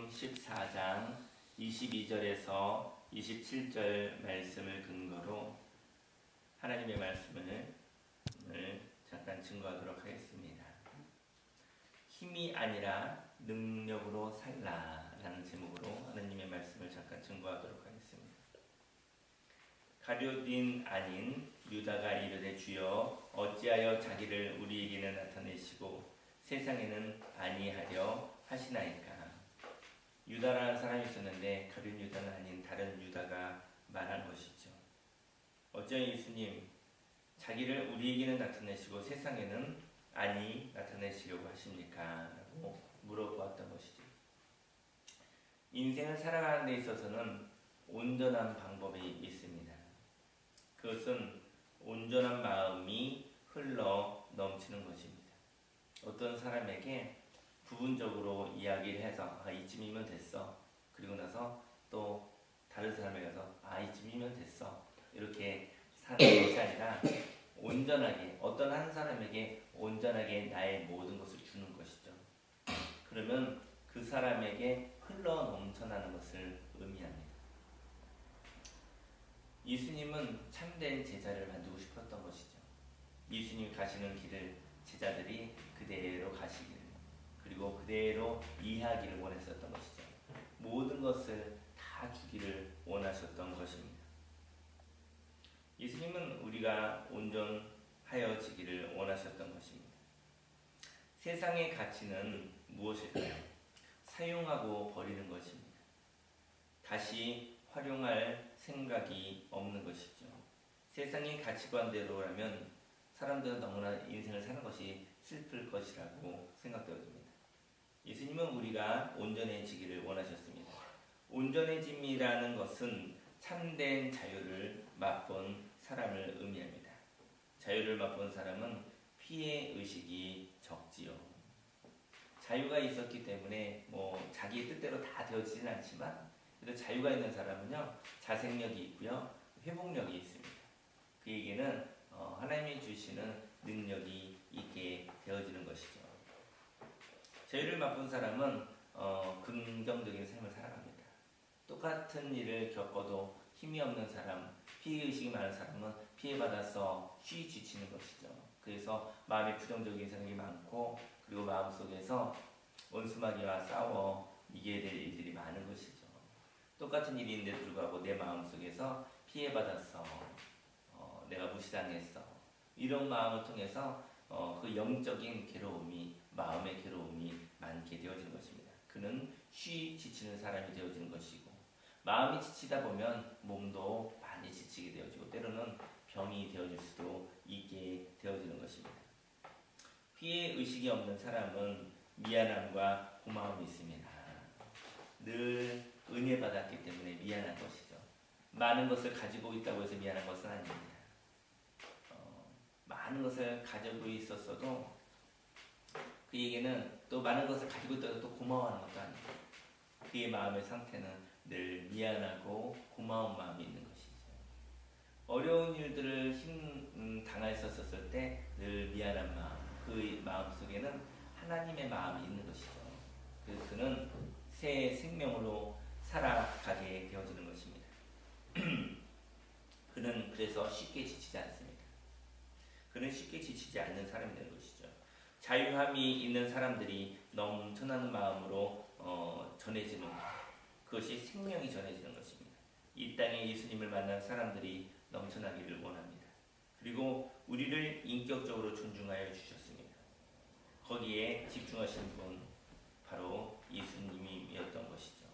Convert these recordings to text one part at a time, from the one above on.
마태복음 14장 22절에서 27절 말씀을 근거로 하나님의 말씀을 오늘 잠깐 증거하도록 하겠습니다. 힘이 아니라 능력으로 살라라는 제목으로 하나님의 말씀을 잠깐 증거하도록 하겠습니다. 가룟인 아닌 유다가 이르되 주여 어찌하여 자기를 우리에게는 나타내시고 세상에는 아니하려 하시나이까. 유다라는 사람이 있었는데 가룟 유다는 아닌 다른 유다가 말한 것이죠. 어찌하여 예수님 자기를 우리에게는 나타내시고 세상에는 아니 나타내시려고 하십니까? 라고 물어보았던 것이죠. 인생을 살아가는 데 있어서는 온전한 방법이 있습니다. 그것은 온전한 마음이 흘러 넘치는 것입니다. 어떤 사람에게 부분적으로 이야기를 해서 이쯤이면 됐어. 그리고 나서 또 다른 사람에 가서 이쯤이면 됐어. 이렇게 사는 것이 아니라 온전하게 어떤 한 사람에게 온전하게 나의 모든 것을 주는 것이죠. 그러면 그 사람에게 흘러 넘쳐나는 것을 의미합니다. 예수님은 참된 제자를 만들고 싶었던 것이죠. 예수님이 가시는 길을 제자들이 그대로 가시기를 그리고 그대로 이해하기를 원했었던 것이죠. 모든 것을 다 주기를 원하셨던 것입니다. 예수님은 우리가 온전하여지기를 원하셨던 것입니다. 세상의 가치는 무엇일까요? 사용하고 버리는 것입니다. 다시 활용할 생각이 없는 것이죠. 세상의 가치관대로라면 사람들은 너무나 인생을 사는 것이 슬플 것이라고 생각되어집니다. 예수님은 우리가 온전해지기를 원하셨습니다. 온전해짐이라는 것은 참된 자유를 맛본 사람을 의미합니다. 자유를 맛본 사람은 피해 의식이 적지요. 자유가 있었기 때문에 자기 뜻대로 다 되어지진 않지만 그래도 자유가 있는 사람은요 자생력이 있고요 회복력이 있습니다. 그 얘기는 하나님이 주시는 능력이 있게 되어지는 것이죠. 자유를 맛본 사람은 긍정적인 삶을 살아갑니다. 똑같은 일을 겪어도 힘이 없는 사람, 피해의식이 많은 사람은 피해받아서 쉬이 지치는 것이죠. 그래서 마음에 부정적인 생각이 많고 그리고 마음속에서 원수마귀와 싸워 이겨야 될 일들이 많은 것이죠. 똑같은 일인데 불구하고 내 마음속에서 피해받았어. 내가 무시당했어. 이런 마음을 통해서 그 영적인 괴로움이 마음의 괴로움이 많게 되어지는 것입니다. 그는 쉬이 지치는 사람이 되어지는 것이고 마음이 지치다 보면 몸도 많이 지치게 되어지고 때로는 병이 되어질 수도 있게 되어지는 것입니다. 피해 의식이 없는 사람은 미안함과 고마움이 있습니다. 늘 은혜 받았기 때문에 미안한 것이죠. 많은 것을 가지고 있다고 해서 미안한 것은 아닙니다. 많은 것을 가지고 있었어도 그에게는 또 많은 것을 가지고 있다고 또 고마워하는 것도 아닙니다. 그의 마음의 상태는 늘 미안하고 고마운 마음이 있는 것이죠. 어려운 일들을 당했었을 때 늘 미안한 마음, 그 마음 속에는 하나님의 마음이 있는 것이죠. 그래서 그는 새 생명으로 살아가게 되어지는 것입니다. 그는 그래서 쉽게 지치지 않습니다. 그는 쉽게 지치지 않는 사람이 되는 것이죠. 자유함이 있는 사람들이 넘쳐나는 마음으로 전해지는 그것이 생명이 전해지는 것입니다. 이 땅에 예수님을 만난 사람들이 넘쳐나기를 원합니다. 그리고 우리를 인격적으로 존중하여 주셨습니다. 거기에 집중하신 분 바로 예수님이었던 것이죠.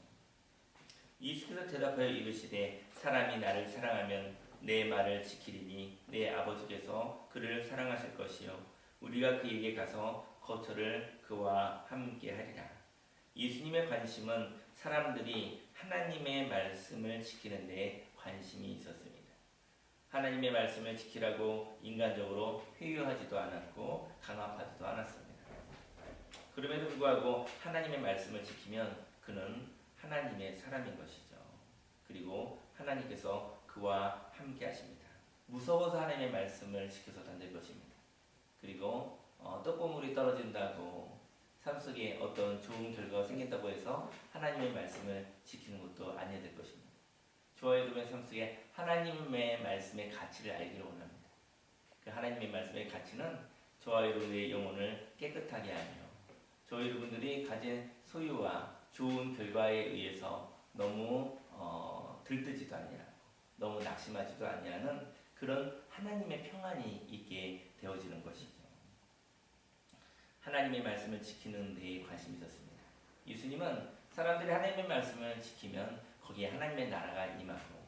예수께서 대답하여 이르시되 사람이 나를 사랑하면 내 말을 지키리니 내 아버지께서 그를 사랑하실 것이요 우리가 그에게 가서 거처를 그와 함께 하리라. 예수님의 관심은 사람들이 하나님의 말씀을 지키는 데 관심이 있었습니다. 하나님의 말씀을 지키라고 인간적으로 회유하지도 않았고 강압하지도 않았습니다. 그럼에도 불구하고 하나님의 말씀을 지키면 그는 하나님의 사람인 것이죠. 그리고 하나님께서 그와 함께 하십니다. 무서워서 하나님의 말씀을 지켜서는 안 될 것입니다. 그리고 떡고물이 떨어진다고 삶 속에 어떤 좋은 결과가 생긴다고 해서 하나님의 말씀을 지키는 것도 아니어야 될 것입니다. 저와 여러분의 삶 속에 하나님의 말씀의 가치를 알기를 원합니다. 그 하나님의 말씀의 가치는 저와 여러분의 영혼을 깨끗하게 하며 저와 여러분들이 가진 소유와 좋은 결과에 의해서 너무 들뜨지도 아니하고 너무 낙심하지도 아니하는 그런 하나님의 평안이 있게 되어지는 것이죠. 하나님의 말씀을 지키는 데에 관심이 있었습니다. 예수님은 사람들이 하나님의 말씀을 지키면 거기에 하나님의 나라가 임하고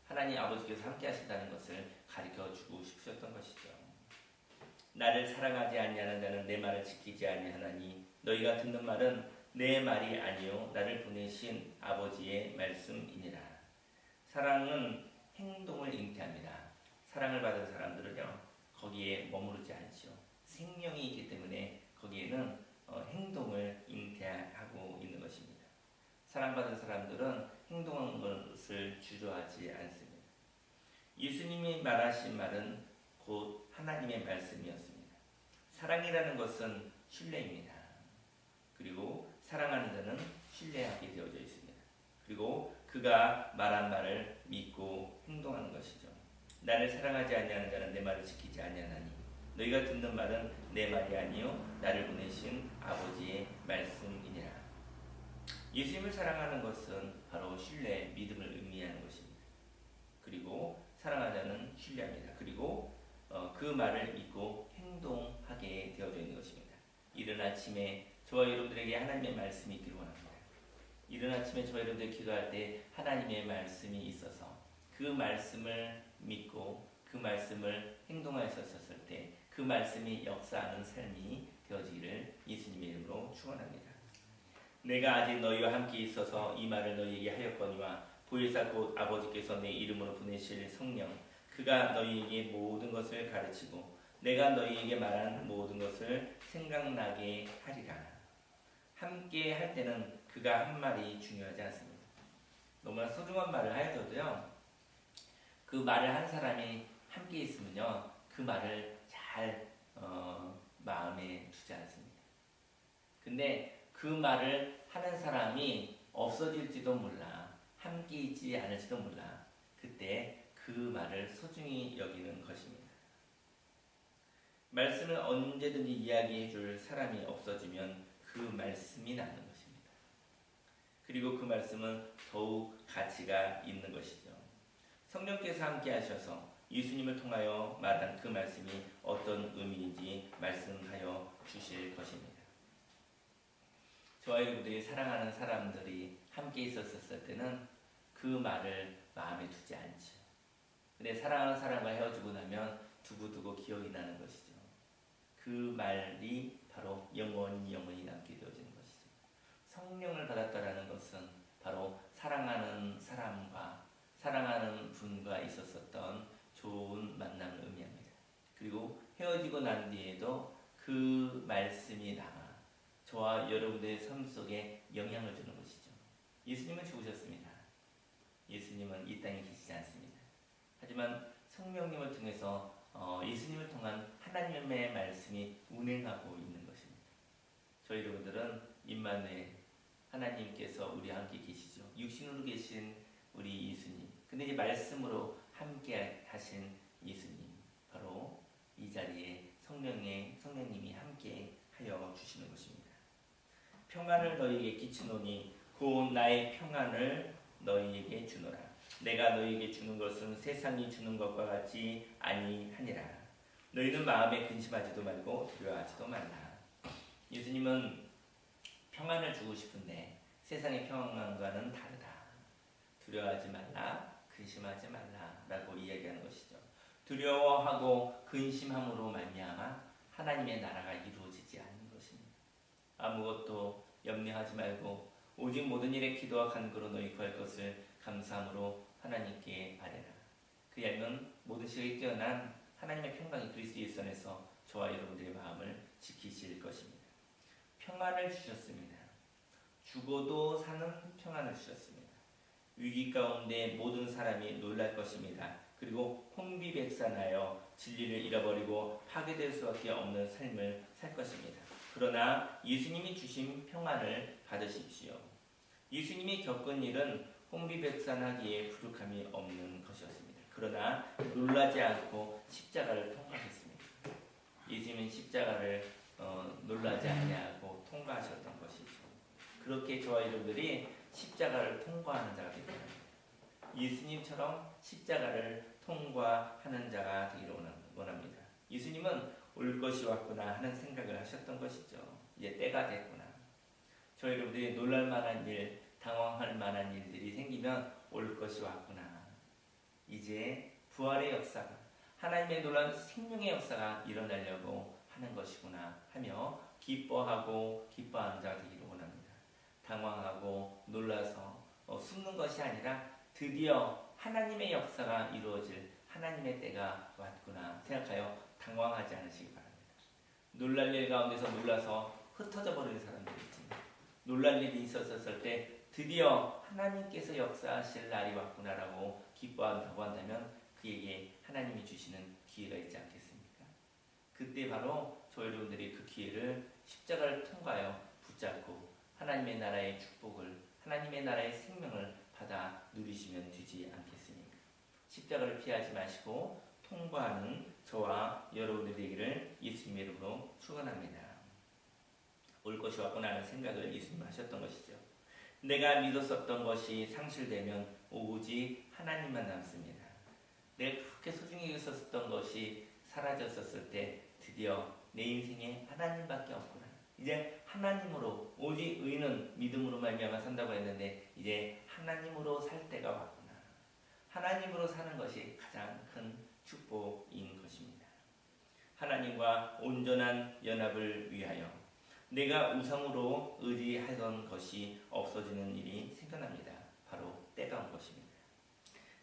하나님 아버지께서 함께 하신다는 것을 가르쳐주고 싶으셨던 것이죠. 나를 사랑하지 아니하는 자는 내 말을 지키지 아니하나니 너희가 듣는 말은 내 말이 아니요 나를 보내신 아버지의 말씀이니라. 사랑은 행동을 잉태합니다. 사랑을 받은 사람들은요 거기에 머무르지 않죠. 생명이 있기 때문에 거기에는 행동을 잉태하고 있는 것입니다. 사랑받은 사람들은 행동하는 것을 주저하지 않습니다. 예수님이 말하신 말은 곧 하나님의 말씀이었습니다. 사랑이라는 것은 신뢰입니다. 그리고 사랑하는 자는 신뢰하게 되어져 있습니다. 그리고 그가 말한 말을 믿고 행동하는 것이죠. 나를 사랑하지 아니하는 자는 내 말을 지키지 아니하나니 너희가 듣는 말은 내 말이 아니요 나를 보내신 아버지의 말씀이니라. 예수님을 사랑하는 것은 바로 신뢰, 믿음을 의미하는 것입니다. 그리고 사랑하자는 신뢰합니다. 그리고 그 말을 믿고 행동하게 되어져 있는 것입니다. 이른 아침에 저와 여러분들에게 하나님의 말씀이 있기를 원합니다. 이른 아침에 저와 여러분들이 기도할 때 하나님의 말씀이 있어서 그 말씀을 믿고 그 말씀을 행동하였었을 때 그 말씀이 역사하는 삶이 되어지기를 예수님의 이름으로 축원합니다. 내가 아직 너희와 함께 있어서 이 말을 너희에게 하였거니와 보혜사 곧 아버지께서 내 이름으로 보내실 성령 그가 너희에게 모든 것을 가르치고 내가 너희에게 말한 모든 것을 생각나게 하리라. 함께 할 때는 그가 한 말이 중요하지 않습니다. 너무나 소중한 말을 하여도요 그 말을 한 사람이 함께 있으면요 그 말을 잘 마음에 두지 않습니다. 근데 그 말을 하는 사람이 없어질지도 몰라 함께 있지 않을지도 몰라 그때 그 말을 소중히 여기는 것입니다. 말씀을 언제든지 이야기해 줄 사람이 없어지면 그 말씀이 남는 것입니다. 그리고 그 말씀은 더욱 가치가 있는 것이죠. 성령께서 함께 하셔서 예수님을 통하여 말한 그 말씀이 어떤 의미인지 말씀하여 주실 것입니다. 저와 여러분들이 사랑하는 사람들이 함께 있었을 때는 그 말을 마음에 두지 않죠. 근데 사랑하는 사람과 헤어지고 나면 두고두고 기억이 나는 것이죠. 그 말이 바로 영원히 남게 되어지는 것이죠. 성령을 받았다라는 것은 바로 사랑하는 사람과 사랑하는 분과 있었었던 좋은 만남을 의미합니다. 그리고 헤어지고 난 뒤에도 그 말씀이 남아 저와 여러분들의 삶 속에 영향을 주는 것이죠. 예수님은 죽으셨습니다. 예수님은 이 땅에 계시지 않습니다. 하지만 성령님을 통해서 예수님을 통한 하나님의 말씀이 운행하고 있는 것입니다. 저희 여러분들은 임마누엘 하나님께서 우리와 함께 계시죠. 육신으로 계신 우리 예수님. 근데 이제 말씀으로 함께 하신 예수님. 바로 이 자리에 성령님이 함께 하여 주시는 것입니다. 평안을 너희에게 끼치노니 곧 나의 평안을 너희에게 주노라. 내가 너희에게 주는 것은 세상이 주는 것과 같이 아니하니라. 너희는 마음에 근심하지도 말고 두려워하지도 말라. 예수님은 평안을 주고 싶은데 세상의 평안과는 다르다. 두려워하지 말라, 근심하지 말라라고 이야기하는 것이죠. 두려워하고 근심함으로 말미암아 하나님의 나라가 이루어지지 않는 것입니다. 아무것도 염려하지 말고 오직 모든 일에 기도와 간구로 너희 구할 것을 감사함으로 하나님께 아뢰라. 그리하면 모든 시각이 뛰어난 하나님의 평강이 그리스도 예수 안에서 저와 여러분들의 마음을 지키실 것입니다. 평안을 주셨습니다. 죽어도 사는 평안을 주셨습니다. 위기 가운데 모든 사람이 놀랄 것입니다. 그리고 혼비백산하여 진리를 잃어버리고 파괴될 수밖에 없는 삶을 살 것입니다. 그러나 예수님이 주신 평안을 받으십시오. 예수님이 겪은 일은 혼비백산하기에 부족함이 없는 것이었습니다. 그러나 놀라지 않고 십자가를 통과하셨습니다. 예수님은 십자가를 놀라지 아니하고 통과하셨던 것이죠. 그렇게 저와 여러분들이 십자가를 통과하는 자가 되기를 합니다. 예수님처럼 십자가를 통과하는 자가 되기를 원합니다. 예수님은 올 것이 왔구나 하는 생각을 하셨던 것이죠. 이제 때가 됐구나. 저희 여러분들이 놀랄 만한 일, 당황할 만한 일들이 생기면 올 것이 왔구나. 이제 부활의 역사가, 하나님의 놀라운 생명의 역사가 일어나려고 하는 것이구나 하며 기뻐하고 기뻐하는 자가 되기를 원합니다. 당황하고 놀라서 숨는 것이 아니라 드디어 하나님의 역사가 이루어질 하나님의 때가 왔구나 생각하여 당황하지 않으시기 바랍니다. 놀랄 일 가운데서 놀라서 흩어져 버리는 사람들이 있습니다. 놀랄 일이 있었을 때 드디어 하나님께서 역사하실 날이 왔구나라고 기뻐한다고 한다면 그에게 하나님이 주시는 기회가 있지 않겠습니까? 그때 바로 저 여러분들이 그 기회를 십자가를 통과하여 붙잡고 하나님의 나라의 축복을, 하나님의 나라의 생명을 받아 누리시면 되지 않겠습니까? 십자가를 피하지 마시고 통과하는 저와 여러분들이 되기를 예수님의 이름으로 축원합니다. 올 것이 왔구나 하는 생각을 예수님 하셨던 것이죠. 내가 믿었었던 것이 상실되면 오직 하나님만 남습니다. 내가 그렇게 소중히 여겼었던 것이 사라졌었을 때 드디어 내 인생에 하나님밖에 없구나. 이제 하나님으로, 오직 의인은 믿음으로 말미암아 산다고 했는데 이제 하나님으로 살 때가 왔구나. 하나님으로 사는 것이 가장 큰 축복인 것입니다. 하나님과 온전한 연합을 위하여 내가 우상으로 의지하던 것이 없어지는 일이 생겨납니다. 바로 때가 온 것입니다.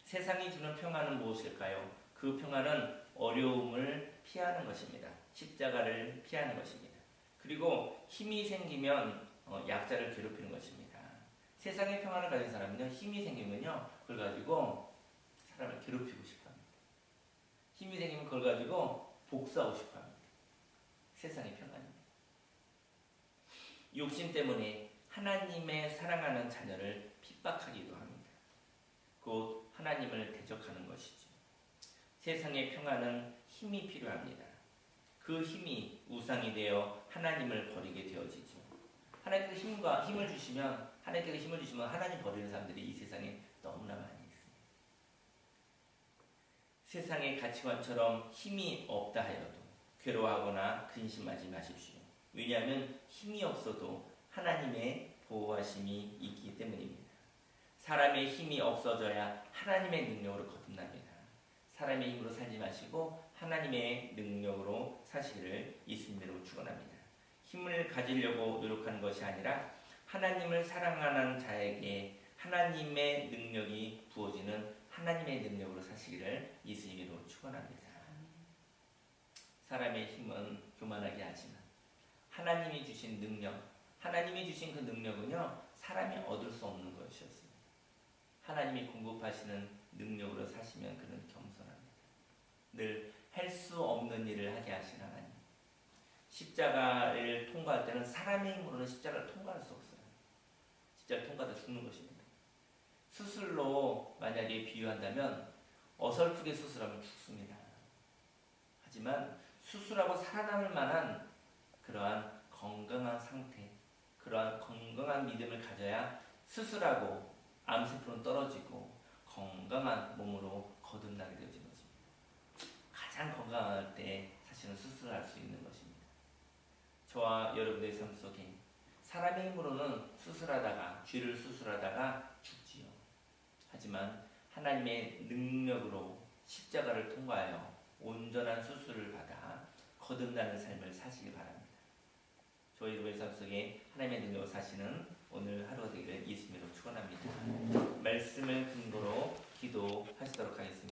세상이 주는 평안은 무엇일까요? 그 평안은 어려움을 피하는 것입니다. 십자가를 피하는 것입니다. 그리고 힘이 생기면 약자를 괴롭히는 것입니다. 세상의 평안을 가진 사람은요, 힘이 생기면요, 그걸 가지고 사람을 괴롭히고 싶어 합니다. 힘이 생기면 그걸 가지고 복수하고 싶어 합니다. 세상의 평안입니다. 욕심 때문에 하나님의 사랑하는 자녀를 핍박하기도 합니다. 곧 하나님을 대적하는 것이죠. 세상의 평안은 힘이 필요합니다. 그 힘이 우상이 되어 하나님을 버리게 되어지죠. 하나님께서 힘을 주시면, 하나님 버리는 사람들이 이 세상에 너무나 많이 있습니다. 세상의 가치관처럼 힘이 없다 하여도 괴로워하거나 근심하지 마십시오. 왜냐하면 힘이 없어도 하나님의 보호하심이 있기 때문입니다. 사람의 힘이 없어져야 하나님의 능력으로 거듭납니다. 사람의 힘으로 살지 마시고 하나님의 능력으로 사시기를 예수님으로 축원합니다. 힘을 가지려고 노력하는 것이 아니라 하나님을 사랑하는 자에게 하나님의 능력이 부어지는 하나님의 능력으로 사시기를 예수님으로 축원합니다. 사람의 힘은 교만하게 하지만 하나님이 주신 능력, 하나님이 주신 그 능력은요, 사람이 얻을 수 없는 것이었습니다. 하나님이 공급하시는 능력으로 사시면 그는 겸손합니다. 늘 할 수 없는 일을 하게 하신 하나님. 십자가를 통과할 때는 사람의 힘으로는 십자가를 통과할 수 없어요. 십자가를 통과하다 죽는 것입니다. 수술로 만약에 비유한다면 어설프게 수술하면 죽습니다. 하지만 수술하고 살아남을 만한 그러한 건강한 상태, 그러한 건강한 믿음을 가져야 수술하고 암세포는 떨어지고 건강한 몸으로 거듭나게 되어지는 것입니다. 가장 건강할 때 사실은 수술할 수 있는 것입니다. 저와 여러분의 삶 속에 사람의 힘으로는 죄를 수술하다가 죽지요. 하지만 하나님의 능력으로 십자가를 통과하여 온전한 수술을 받아 거듭나는 삶을 사시기 바랍니다. 저희 여러분의 삶 속에 하나님의 능력으로 사시는 오늘 하루가 되기를 예수님으로 축원합니다. 말씀을 근거로 기도하시도록 하겠습니다.